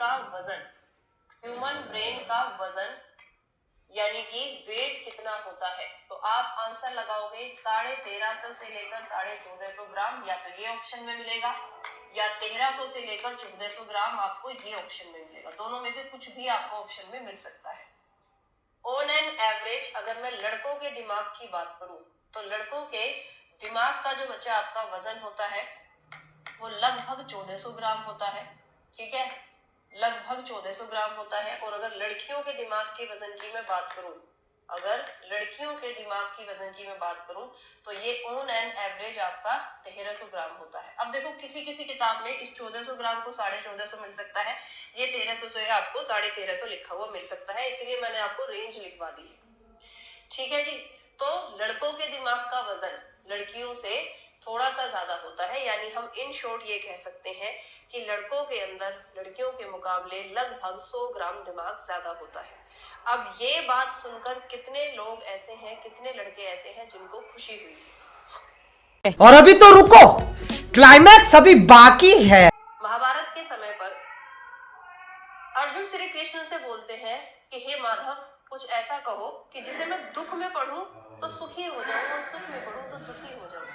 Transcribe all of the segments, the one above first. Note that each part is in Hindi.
का वजन, ह्यूमन ब्रेन का वजन यानी कि वेट कितना होता है, तो आप आंसर लगाओगे 1350 से लेकर 1450 ग्राम, या तो ये ऑप्शन में मिलेगा या 1300 से लेकर 1400 ग्राम आपको ये ऑप्शन में मिलेगा। दोनों में से कुछ भी आपको ऑप्शन में मिल सकता है। ऑन एन एवरेज अगर मैं लड़कों के दिमाग की बात करूं तो लड़कों के दिमाग का जो बच्चा आपका वजन होता है वो लगभग 1400 ग्राम होता है। ठीक है, लगभग 1400 ग्राम होता है। और अगर लड़कियों के दिमाग के वजन की मैं बात करूं, अगर लड़कियों के दिमाग की वजन की मैं बात करूं तो ये ऑन एन एवरेज आपका 1300 ग्राम होता है। अब देखो किसी किसी किताब में इस 1400 ग्राम को 1450 मिल सकता है, ये 1300 से आपको 1350 लिखा हुआ मिल सकता है, इसीलिए मैंने आपको रेंज लिखवा दी है। ठीक है जी, तो लड़कों के दिमाग का वजन लड़कियों से थोड़ा सा ज्यादा होता है, यानी हम इन शॉर्ट ये कह सकते हैं कि लड़कों के अंदर लड़कियों के मुकाबले लगभग 100 ग्राम दिमाग ज्यादा होता है। अब ये बात सुनकर कितने लोग ऐसे हैं, कितने लड़के ऐसे हैं जिनको खुशी हुई? और अभी तो रुको, क्लाइमैक्स अभी बाकी है। महाभारत के समय पर अर्जुन श्री कृष्ण से बोलते हैं कि हे माधव कुछ ऐसा कहो कि जिसे मैं दुख में पढ़ूं तो सुखी हो जाऊं और सुख में पढ़ूं तो दुखी हो जाऊं।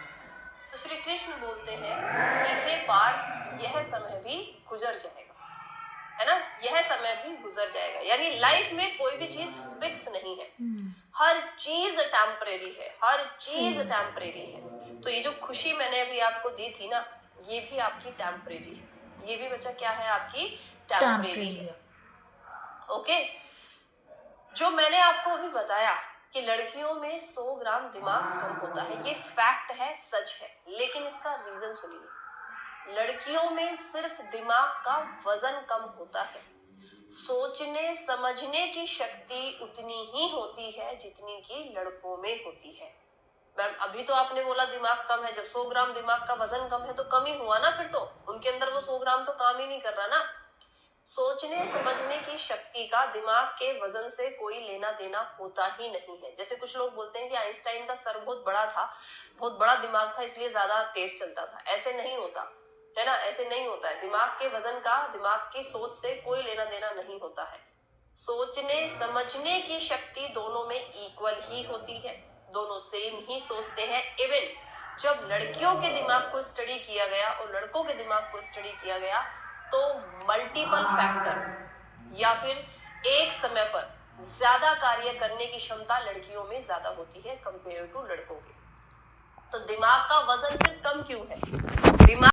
तो श्री कृष्ण बोलते हैं कि हे पार्थ यह समय भी गुजर जाएगा, है ना, यह समय भी गुजर जाएगा। यानी लाइफ में कोई भी चीज फिक्स नहीं है, हर चीज टेम्परेरी है, हर चीज टेम्परेरी है। तो ये जो खुशी मैंने अभी आपको दी थी ना, ये भी आपकी टेम्परेरी है, ये भी बच्चा क्या है, आपकी टेम्परेरी है। ओके, जो मैंने आपको अभी बताया कि लड़कियों में 100 ग्राम दिमाग कम होता है, ये फैक्ट है, सच है, लेकिन इसका रीजन सुनिए। लड़कियों में सिर्फ दिमाग का वजन कम होता है, सोचने समझने की शक्ति उतनी ही होती है जितनी कि लड़कों में होती है। मैम अभी तो आपने बोला दिमाग कम है, जब 100 ग्राम दिमाग का वजन कम है तो कम ही हुआ ना, फिर तो उनके अंदर वो 100 ग्राम तो काम ही नहीं कर रहा ना। सोचने समझने की शक्ति का दिमाग के वजन से कोई लेना देना होता ही नहीं है। जैसे कुछ लोग बोलते हैं कि आइंस्टाइन का सर बहुत बड़ा था, बहुत बड़ा दिमाग था इसलिए ज्यादा तेज चलता था, ऐसे नहीं होता है ना, ऐसे नहीं होता है। दिमाग के वजन का दिमाग की सोच से कोई लेना देना नहीं होता है। सोचने समझने की शक्ति दोनों में इक्वल ही होती है, दोनों सेम ही सोचते हैं। इवन जब लड़कियों के दिमाग को स्टडी किया गया और लड़कों के दिमाग को स्टडी किया गया तो मल्टीपल फैक्टर या फिर एक समय पर ज्यादा कार्य करने की क्षमता लड़कियों में ज्यादा होती है कंपेयर टू लड़कों के। तो दिमाग का वजन फिर कम क्यों है? दिमाग